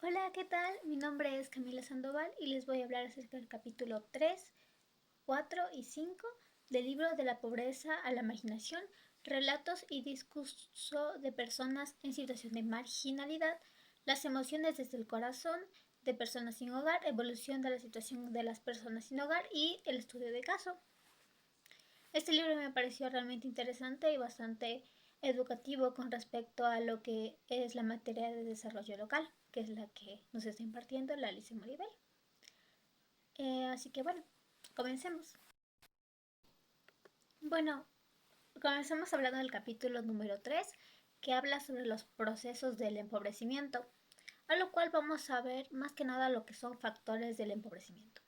Hola, ¿qué tal? Mi nombre es Camila Sandoval y les voy a hablar acerca del capítulo 3, 4 y 5 del libro De la pobreza a la marginación, relatos y discurso de personas en situación de marginalidad, las emociones desde el corazón de personas sin hogar, evolución de la situación de las personas sin hogar y el estudio de caso. Este libro me pareció realmente interesante y bastante educativo con respecto a lo que es la materia de desarrollo local, que es la que nos está impartiendo la Alicia Moribel. Así que bueno, comencemos. Bueno, comencemos hablando del capítulo número 3, que habla sobre los procesos del empobrecimiento, a lo cual vamos a ver más que nada lo que son factores del empobrecimiento.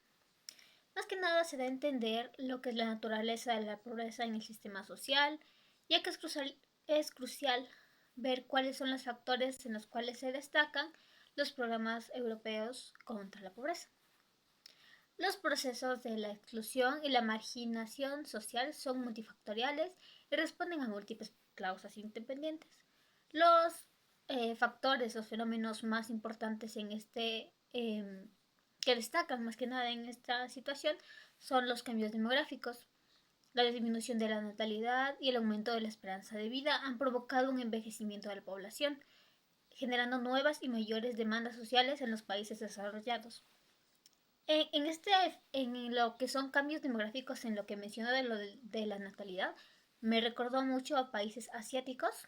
Más que nada se da a entender lo que es la naturaleza de la pobreza en el sistema social, ya que es crucial ver cuáles son los factores en los cuales se destacan los programas europeos contra la pobreza. Los procesos de la exclusión y la marginación social son multifactoriales y responden a múltiples causas independientes. Los factores o fenómenos más importantes en que destacan más que nada en esta situación son los cambios demográficos. La disminución de la natalidad y el aumento de la esperanza de vida han provocado un envejecimiento de la población, generando nuevas y mayores demandas sociales en los países desarrollados. En lo que son cambios demográficos, en lo que menciono de la natalidad, me recordó mucho a países asiáticos.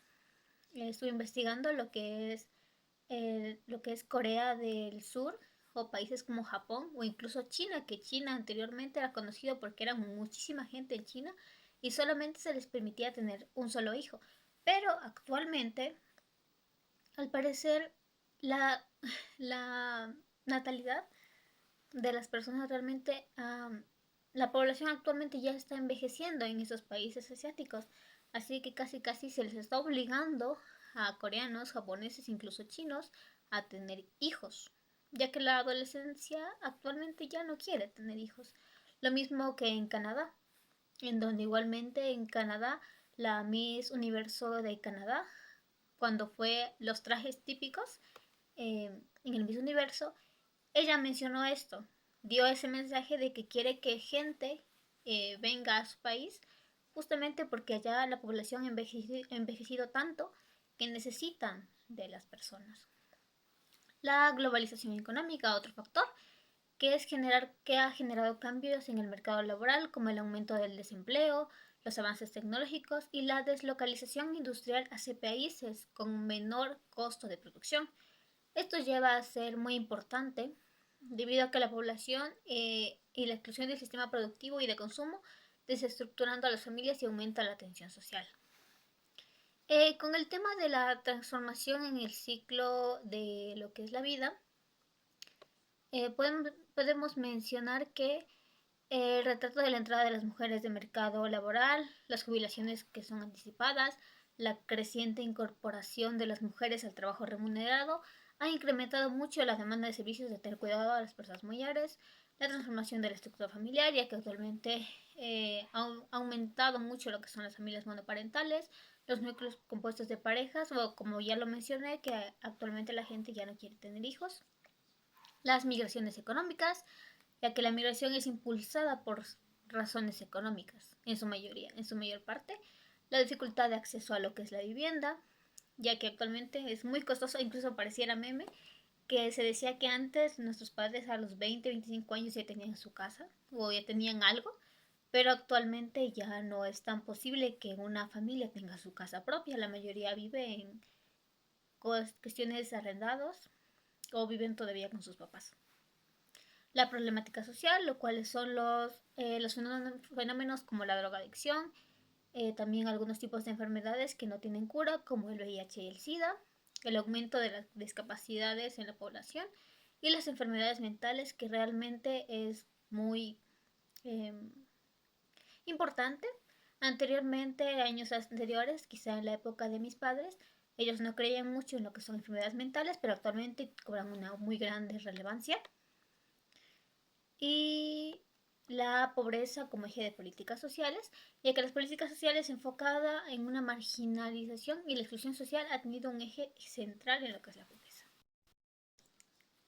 Estuve investigando lo que es Corea del Sur o países como Japón o incluso China, que China anteriormente era conocido porque era muchísima gente en China y solamente se les permitía tener un solo hijo. Pero actualmente, al parecer, la, la natalidad de las personas realmente, la población actualmente ya está envejeciendo en esos países asiáticos, así que casi casi se les está obligando a coreanos, japoneses, incluso chinos, a tener hijos, ya que la adolescencia actualmente ya no quiere tener hijos. Lo mismo que en Canadá, en donde igualmente en Canadá la Miss Universo de Canadá, cuando fue los trajes típicos en el Miss Universo, ella mencionó esto, dio ese mensaje de que quiere que gente venga a su país, justamente porque allá la población ha envejecido tanto que necesitan de las personas. La globalización económica, otro factor, que ha generado cambios en el mercado laboral, como el aumento del desempleo, los avances tecnológicos y la deslocalización industrial hacia países con menor costo de producción. Esto lleva a ser muy importante debido a que la población y la exclusión del sistema productivo y de consumo desestructurando a las familias y aumenta la tensión social. Con el tema de la transformación en el ciclo de lo que es la vida, podemos mencionar que el retrato de la entrada de las mujeres de mercado laboral, las jubilaciones que son anticipadas, la creciente incorporación de las mujeres al trabajo remunerado ha incrementado mucho la demanda de servicios de tener cuidado a las personas mayores, la transformación de la estructura familiar, ya que actualmente ha aumentado mucho lo que son las familias monoparentales, los núcleos compuestos de parejas, o como ya lo mencioné, que actualmente la gente ya no quiere tener hijos, las migraciones económicas, ya que la migración es impulsada por razones económicas, en su mayoría, en su mayor parte, la dificultad de acceso a lo que es la vivienda, ya que actualmente es muy costoso, incluso pareciera meme, que se decía que antes nuestros padres a los 20, 25 años ya tenían su casa o ya tenían algo, pero actualmente ya no es tan posible que una familia tenga su casa propia, la mayoría vive en cuestiones de arrendados o viven todavía con sus papás. La problemática social, lo cual son los fenómenos como la drogadicción, también algunos tipos de enfermedades que no tienen cura, como el VIH y el SIDA, el aumento de las discapacidades en la población y las enfermedades mentales, que realmente es muy eh, importante. Anteriormente, años anteriores, quizá en la época de mis padres, ellos no creían mucho en lo que son enfermedades mentales, pero actualmente cobran una muy grande relevancia. Y la pobreza como eje de políticas sociales, ya que las políticas sociales enfocadas en una marginalización y la exclusión social ha tenido un eje central en lo que es la pobreza.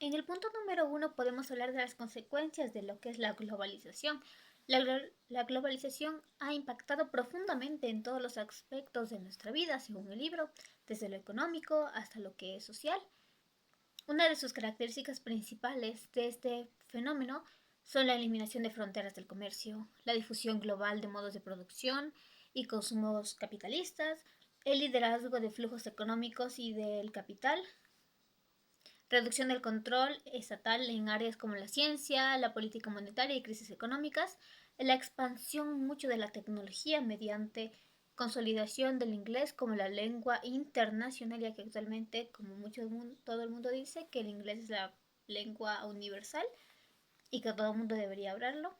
En el punto número 1 podemos hablar de las consecuencias de lo que es la globalización. La globalización ha impactado profundamente en todos los aspectos de nuestra vida, según el libro, desde lo económico hasta lo que es social. Una de sus características principales de este fenómeno son la eliminación de fronteras del comercio, la difusión global de modos de producción y consumos capitalistas, el liderazgo de flujos económicos y del capital, reducción del control estatal en áreas como la ciencia, la política monetaria y crisis económicas, la expansión mucho de la tecnología mediante consolidación del inglés como la lengua internacional, ya que actualmente, como todo el mundo dice, que el inglés es la lengua universal y que todo el mundo debería hablarlo.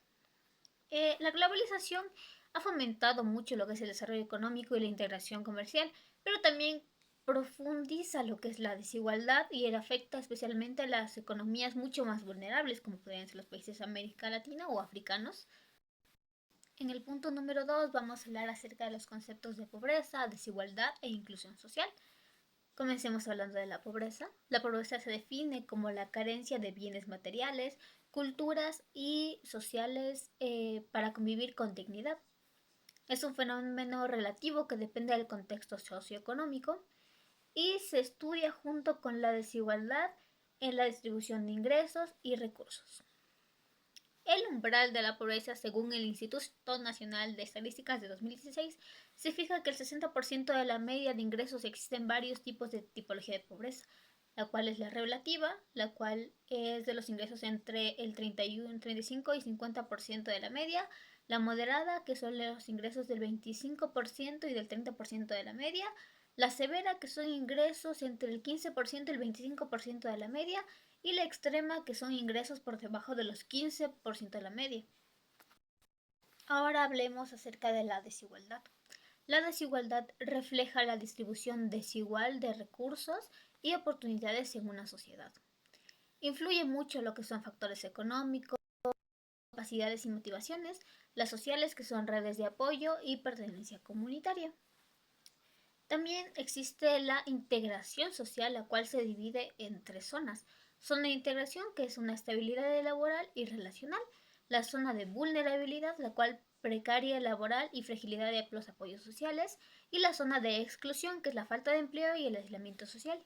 La globalización ha fomentado mucho lo que es el desarrollo económico y la integración comercial, pero también profundiza lo que es la desigualdad y afecta especialmente a las economías mucho más vulnerables, como podrían ser los países de América Latina o africanos. En el punto número 2 vamos a hablar acerca de los conceptos de pobreza, desigualdad e inclusión social. Comencemos hablando de la pobreza. La pobreza se define como la carencia de bienes materiales, culturas y sociales para convivir con dignidad. Es un fenómeno relativo que depende del contexto socioeconómico y se estudia junto con la desigualdad en la distribución de ingresos y recursos. El umbral de la pobreza, según el Instituto Nacional de Estadísticas de 2016, se fija que el 60% de la media de ingresos existen varios tipos de tipología de pobreza, la cual es la relativa, la cual es de los ingresos entre el 31, 35 y 50% de la media, la moderada, que son los ingresos del 25% y del 30% de la media, la severa, que son ingresos entre el 15% y el 25% de la media, y la extrema, que son ingresos por debajo de los 15% de la media. Ahora hablemos acerca de la desigualdad. La desigualdad refleja la distribución desigual de recursos y oportunidades en una sociedad. Influye mucho lo que son factores económicos, capacidades y motivaciones, las sociales, que son redes de apoyo y pertenencia comunitaria. También existe la integración social, la cual se divide en tres zonas. Zona de integración, que es una estabilidad laboral y relacional. La zona de vulnerabilidad, la cual precaria laboral y fragilidad de los apoyos sociales. Y la zona de exclusión, que es la falta de empleo y el aislamiento social.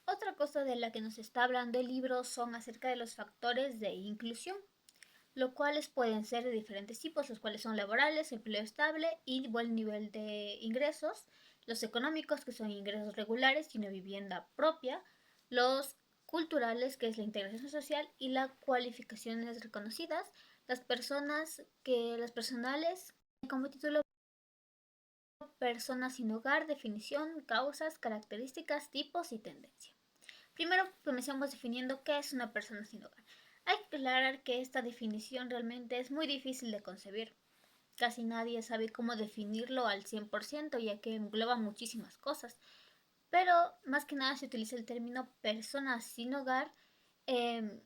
Otra cosa de la que nos está hablando el libro son acerca de los factores de inclusión, los cuales pueden ser de diferentes tipos, los cuales son laborales, empleo estable y buen nivel de ingresos, los económicos, que son ingresos regulares y una vivienda propia, los culturales, que es la integración social y las cualificaciones reconocidas, las personales, como título, personas sin hogar, definición, causas, características, tipos y tendencia. Primero comencemos definiendo qué es una persona sin hogar. Hay que aclarar que esta definición realmente es muy difícil de concebir. Casi nadie sabe cómo definirlo al 100%, ya que engloba muchísimas cosas. Pero más que nada se utiliza el término persona sin hogar, que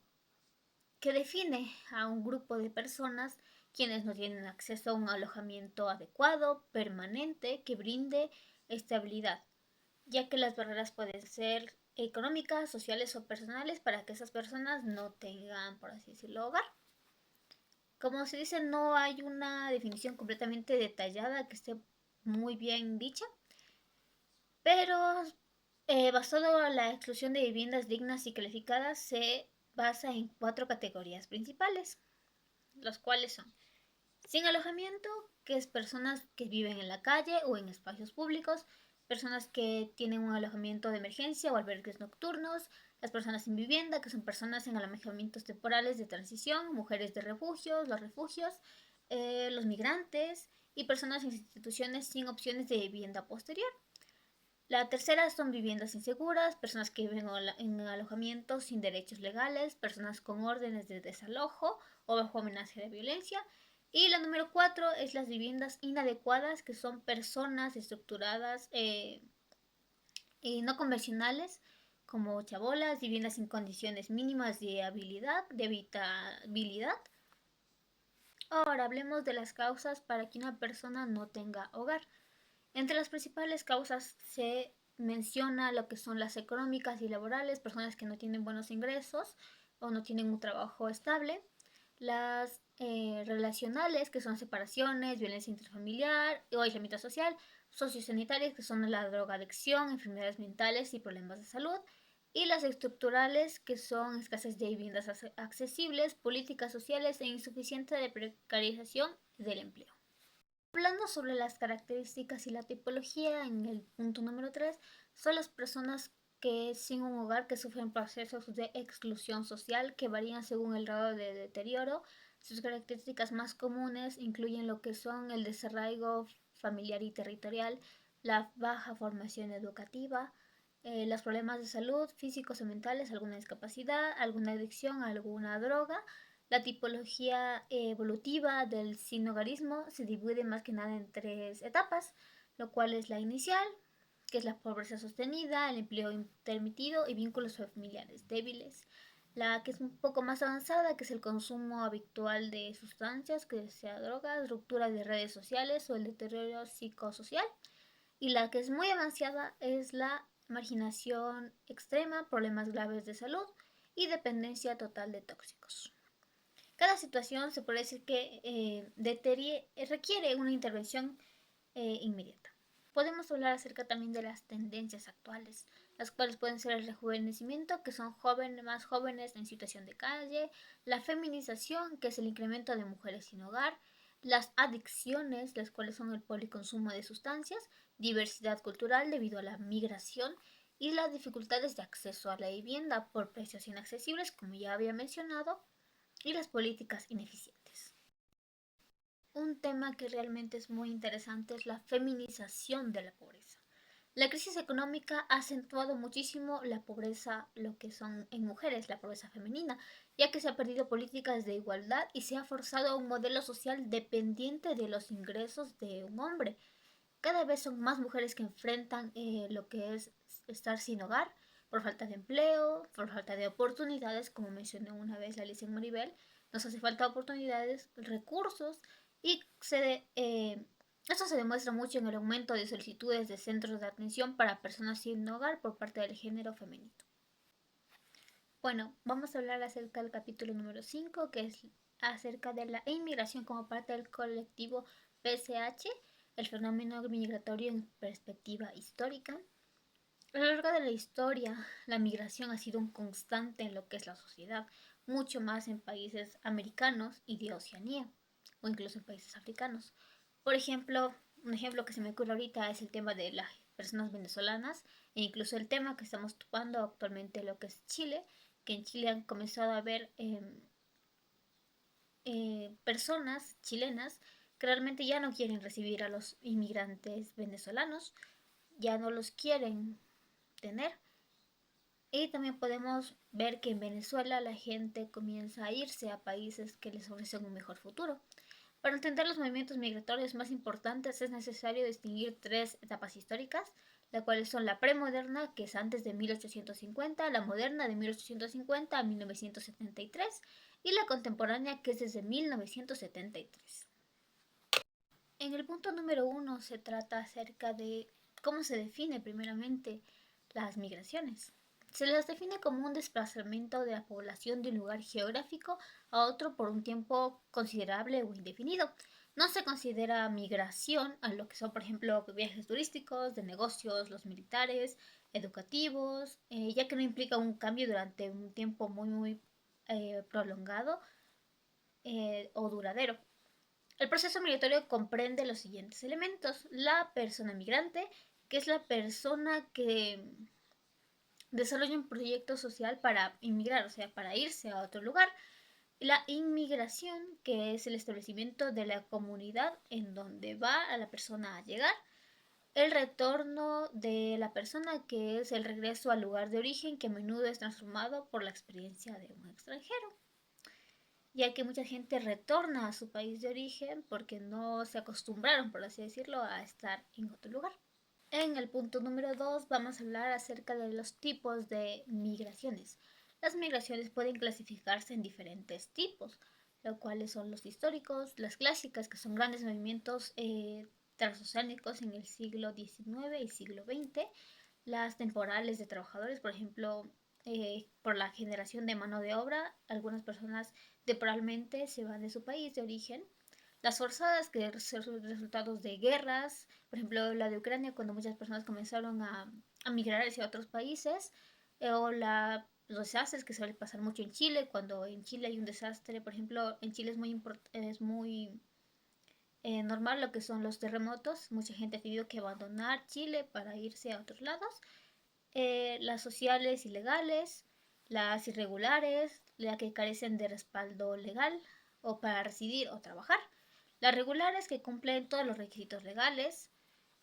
define a un grupo de personas quienes no tienen acceso a un alojamiento adecuado, permanente, que brinde estabilidad, ya que las barreras pueden ser económicas, sociales o personales para que esas personas no tengan, por así decirlo, hogar. Como se dice, no hay una definición completamente detallada que esté muy bien dicha, pero basado en la exclusión de viviendas dignas y calificadas se basa en cuatro categorías principales, los cuales son sin alojamiento, que es personas que viven en la calle o en espacios públicos, personas que tienen un alojamiento de emergencia o albergues nocturnos, las personas sin vivienda, que son personas en alojamientos temporales de transición, mujeres de refugios, los migrantes y personas en instituciones sin opciones de vivienda posterior. La tercera son viviendas inseguras, personas que viven en alojamientos sin derechos legales, personas con órdenes de desalojo o bajo amenaza de violencia. Y la número 4 es las viviendas inadecuadas, que son personas estructuradas y no convencionales, como chabolas, viviendas sin condiciones mínimas de habitabilidad. Ahora hablemos de las causas para que una persona no tenga hogar. Entre las principales causas se menciona lo que son las económicas y laborales, personas que no tienen buenos ingresos o no tienen un trabajo estable. Las relacionales, que son separaciones, violencia intrafamiliar o aislamiento social. Sociosanitarias, que son la drogadicción, enfermedades mentales y problemas de salud. Y las estructurales, que son escasez de viviendas accesibles, políticas sociales e insuficiente de precarización del empleo. Hablando sobre las características y la tipología, en el punto número 3, son las personas que sin un hogar que sufren procesos de exclusión social que varían según el grado de deterioro. Sus características más comunes incluyen lo que son el desarraigo familiar y territorial, la baja formación educativa, los problemas de salud físicos o mentales, alguna discapacidad, alguna adicción a alguna droga. La tipología evolutiva del sinhogarismo se divide más que nada en 3 etapas, lo cual es la inicial, que es la pobreza sostenida, el empleo intermitido y vínculos familiares débiles. La que es un poco más avanzada, que es el consumo habitual de sustancias, que sea drogas, ruptura de redes sociales o el deterioro psicosocial. Y la que es muy avanzada es la marginación extrema, problemas graves de salud y dependencia total de tóxicos. Cada situación se puede decir que requiere una intervención inmediata. Podemos hablar acerca también de las tendencias actuales, las cuales pueden ser el rejuvenecimiento, que son más jóvenes en situación de calle, la feminización, que es el incremento de mujeres sin hogar, las adicciones, las cuales son el policonsumo de sustancias, diversidad cultural debido a la migración y las dificultades de acceso a la vivienda por precios inaccesibles, como ya había mencionado, y las políticas ineficientes. Un tema que realmente es muy interesante es la feminización de la pobreza. La crisis económica ha acentuado muchísimo la pobreza, lo que son en mujeres, la pobreza femenina, ya que se ha perdido políticas de igualdad y se ha forzado a un modelo social dependiente de los ingresos de un hombre. Cada vez son más mujeres que enfrentan lo que es estar sin hogar por falta de empleo, por falta de oportunidades, como mencionó una vez la Alicia Maribel. Nos hace falta oportunidades, recursos y esto se demuestra mucho en el aumento de solicitudes de centros de atención para personas sin hogar por parte del género femenino. Bueno, vamos a hablar acerca del capítulo número 5, que es acerca de la inmigración como parte del colectivo PSH, el fenómeno migratorio en perspectiva histórica. A lo largo de la historia, la migración ha sido un constante en lo que es la sociedad, mucho más en países americanos y de Oceanía, o incluso en países africanos. Por ejemplo, un ejemplo que se me ocurre ahorita es el tema de las personas venezolanas, e incluso el tema que estamos topando actualmente lo que es Chile, que en Chile han comenzado a haber personas chilenas que realmente ya no quieren recibir a los inmigrantes venezolanos, ya no los quieren tener. Y también podemos ver que en Venezuela la gente comienza a irse a países que les ofrecen un mejor futuro. Para entender los movimientos migratorios más importantes es necesario distinguir 3 etapas históricas, las cuales son la premoderna, que es antes de 1850, la moderna de 1850 a 1973 y la contemporánea, que es desde 1973. En el punto número 1 se trata acerca de cómo se define primeramente las migraciones. Se las define como un desplazamiento de la población de un lugar geográfico a otro por un tiempo considerable o indefinido. No se considera migración a lo que son, por ejemplo, viajes turísticos, de negocios, los militares, educativos, ya que no implica un cambio durante un tiempo muy prolongado o duradero. El proceso migratorio comprende los siguientes elementos. La persona migrante, que es la persona que desarrolla un proyecto social para inmigrar, o sea, para irse a otro lugar. La inmigración, que es el establecimiento de la comunidad en donde va a la persona a llegar. El retorno de la persona, que es el regreso al lugar de origen, que a menudo es transformado por la experiencia de un extranjero, ya que mucha gente retorna a su país de origen porque no se acostumbraron, por así decirlo, a estar en otro lugar. En el punto número 2 vamos a hablar acerca de los tipos de migraciones. Las migraciones pueden clasificarse en diferentes tipos, los cuales son los históricos, las clásicas, que son grandes movimientos transoceánicos en el siglo XIX y siglo XX, las temporales de trabajadores, por ejemplo, por la generación de mano de obra, algunas personas temporalmente se van de su país de origen. Las forzadas, que son resultados de guerras, por ejemplo, la de Ucrania, cuando muchas personas comenzaron a migrar hacia otros países, o los desastres que suele pasar mucho en Chile, cuando en Chile hay un desastre, por ejemplo, en Chile es muy normal lo que son los terremotos, mucha gente ha tenido que abandonar Chile para irse a otros lados, las sociales y legales, las irregulares, las que carecen de respaldo legal o para residir o trabajar, las regulares que cumplen todos los requisitos legales,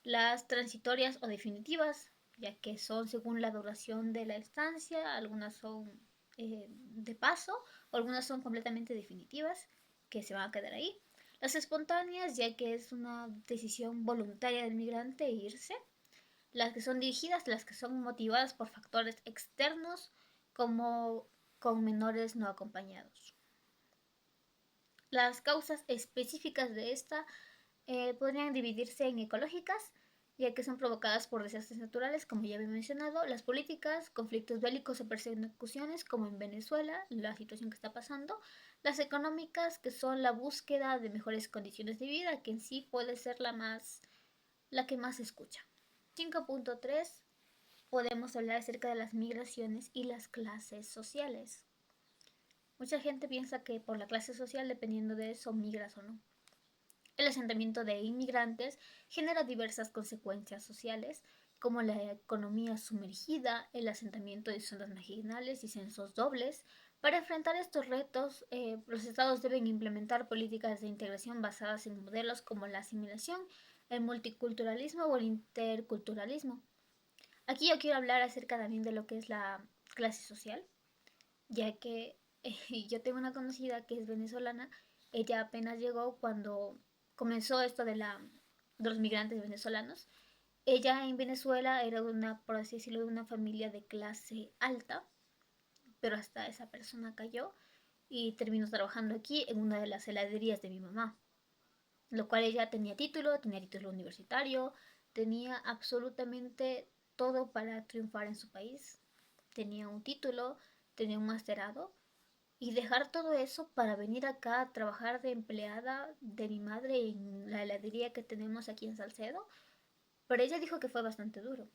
las transitorias o definitivas, ya que son según la duración de la estancia, algunas son de paso o algunas son completamente definitivas, que se van a quedar ahí. Las espontáneas, ya que es una decisión voluntaria del migrante irse, las que son dirigidas, las que son motivadas por factores externos, como con menores no acompañados. Las causas específicas de esta podrían dividirse en ecológicas, ya que son provocadas por desastres naturales, como ya había mencionado, las políticas, conflictos bélicos o persecuciones, como en Venezuela, la situación que está pasando, las económicas, que son la búsqueda de mejores condiciones de vida, que en sí puede ser la que más se escucha. 5.3 podemos hablar acerca de las migraciones y las clases sociales. Mucha gente piensa que por la clase social, dependiendo de eso, migras o no. El asentamiento de inmigrantes genera diversas consecuencias sociales, como la economía sumergida, el asentamiento de zonas marginales y censos dobles. Para enfrentar estos retos, los estados deben implementar políticas de integración basadas en modelos como la asimilación, el multiculturalismo o el interculturalismo. Aquí yo quiero hablar acerca también de lo que es la clase social, ya que yo tengo una conocida que es venezolana. Ella apenas llegó cuando comenzó esto de los migrantes venezolanos. Ella en Venezuela era por así decirlo, de una familia de clase alta, pero hasta esa persona cayó y terminó trabajando aquí en una de las heladerías de mi mamá, lo cual ella tenía título universitario, tenía absolutamente todo para triunfar en su país, tenía un título, tenía un masterado, y dejar todo eso para venir acá a trabajar de empleada de mi madre en la heladería que tenemos aquí en Salcedo. Pero ella dijo que fue bastante duro.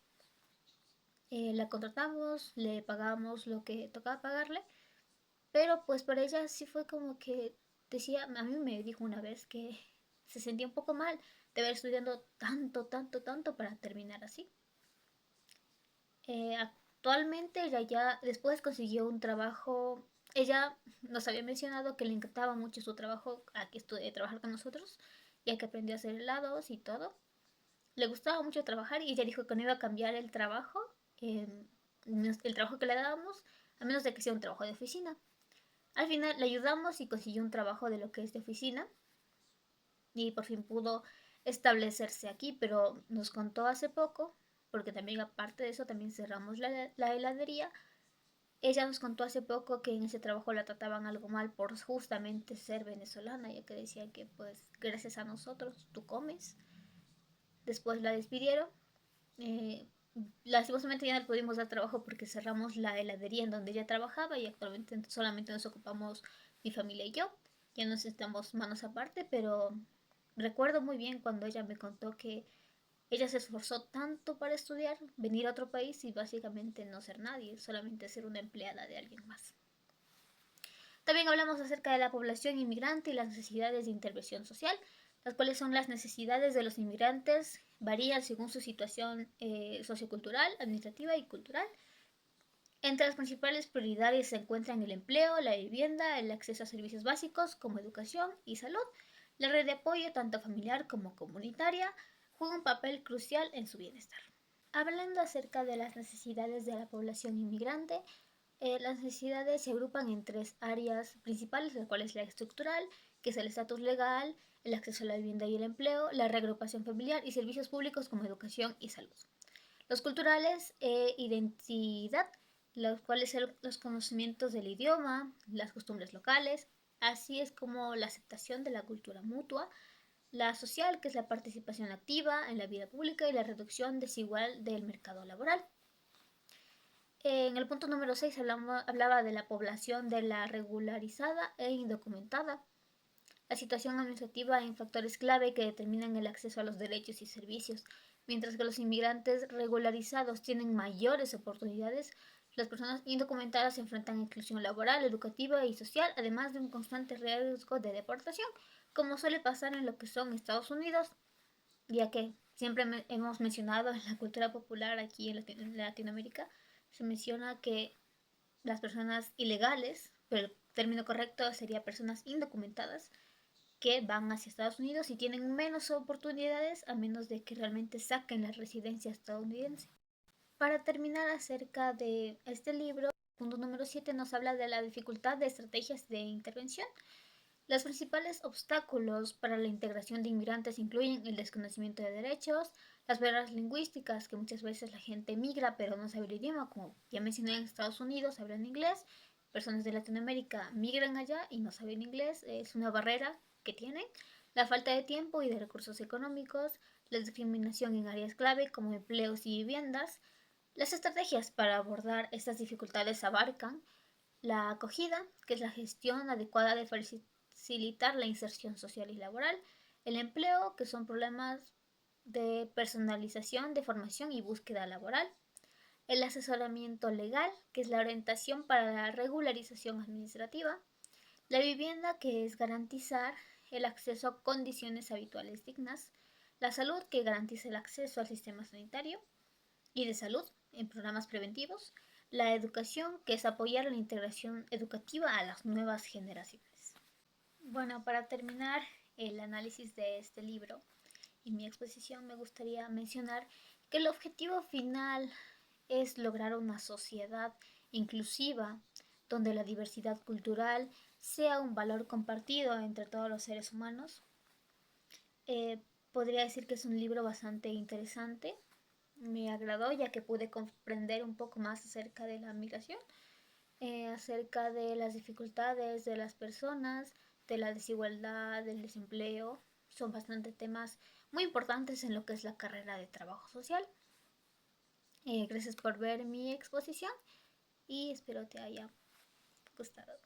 La contratamos, le pagamos lo que tocaba pagarle, pero pues para ella sí fue como que decía, a mí me dijo una vez que se sentía un poco mal de haber estudiado tanto, tanto, tanto para terminar así. Actualmente ella ya después consiguió un trabajo. Ella nos había mencionado que le encantaba mucho su trabajo, a que trabajar con nosotros, ya que aprendió a hacer helados y todo. Le gustaba mucho trabajar y ella dijo que no iba a cambiar el trabajo, eh, el trabajo que le dábamos, a menos de que sea un trabajo de oficina. Al final le ayudamos y consiguió un trabajo de lo que es de oficina y por fin pudo establecerse aquí, pero nos contó hace poco, porque también aparte de eso también cerramos la heladería. Ella nos contó hace poco que en ese trabajo la trataban algo mal por justamente ser venezolana, ya que decía que pues gracias a nosotros tú comes. Después la despidieron. Eh, Lastimosamente ya no pudimos dar trabajo porque cerramos la heladería en donde ella trabajaba y actualmente solamente nos ocupamos mi familia y yo. Ya nos estamos manos aparte, pero recuerdo muy bien cuando ella me contó que ella se esforzó tanto para estudiar, venir a otro país y básicamente no ser nadie, solamente ser una empleada de alguien más. También hablamos acerca de la población inmigrante y las necesidades de intervención social, las cuales son las necesidades de los inmigrantes, varían según su situación sociocultural, administrativa y cultural. Entre las principales prioridades se encuentran el empleo, la vivienda, el acceso a servicios básicos como educación y salud. La red de apoyo, tanto familiar como comunitaria, juega un papel crucial en su bienestar. Hablando acerca de las necesidades de la población inmigrante, las necesidades se agrupan en tres áreas principales, la cual es la estructural, que es el estatus legal, el acceso a la vivienda y el empleo, la reagrupación familiar y servicios públicos como educación y salud. Los culturales, identidad, los cuales son los conocimientos del idioma, las costumbres locales, así es como la aceptación de la cultura mutua, la social, que es la participación activa en la vida pública y la reducción desigual del mercado laboral. En el punto número 6 hablaba de la población de la regularizada e indocumentada. La situación administrativa en factores clave que determinan el acceso a los derechos y servicios. Mientras que los inmigrantes regularizados tienen mayores oportunidades, las personas indocumentadas se enfrentan a exclusión laboral, educativa y social, además de un constante riesgo de deportación, como suele pasar en lo que son Estados Unidos, ya que siempre hemos mencionado en la cultura popular aquí en Latinoamérica, se menciona que las personas ilegales, pero el término correcto sería personas indocumentadas, que van hacia Estados Unidos y tienen menos oportunidades a menos de que realmente saquen la residencia estadounidense. Para terminar acerca de este libro, el punto número 7 nos habla de la dificultad de estrategias de intervención. Los principales obstáculos para la integración de inmigrantes incluyen el desconocimiento de derechos, las barreras lingüísticas, que muchas veces la gente migra pero no sabe el idioma, como ya mencioné, en Estados Unidos hablan inglés, personas de Latinoamérica migran allá y no saben inglés, es una barrera que tienen, la falta de tiempo y de recursos económicos, la discriminación en áreas clave como empleos y viviendas. Las estrategias para abordar estas dificultades abarcan la acogida, que es la gestión adecuada de facilitar la inserción social y laboral, el empleo, que son problemas de personalización, de formación y búsqueda laboral, el asesoramiento legal, que es la orientación para la regularización administrativa, la vivienda, que es garantizar el acceso a condiciones habituales dignas, la salud, que garantiza el acceso al sistema sanitario y de salud en programas preventivos, la educación, que es apoyar la integración educativa a las nuevas generaciones. Bueno, para terminar el análisis de este libro y mi exposición, me gustaría mencionar que el objetivo final es lograr una sociedad inclusiva donde la diversidad cultural sea un valor compartido entre todos los seres humanos. Eh, Podría decir que es un libro bastante interesante. Me agradó ya que pude comprender un poco más acerca de la migración, acerca de las dificultades de las personas, de la desigualdad, del desempleo. Son bastante temas muy importantes en lo que es la carrera de trabajo social. Gracias por ver mi exposición y espero te haya gustado.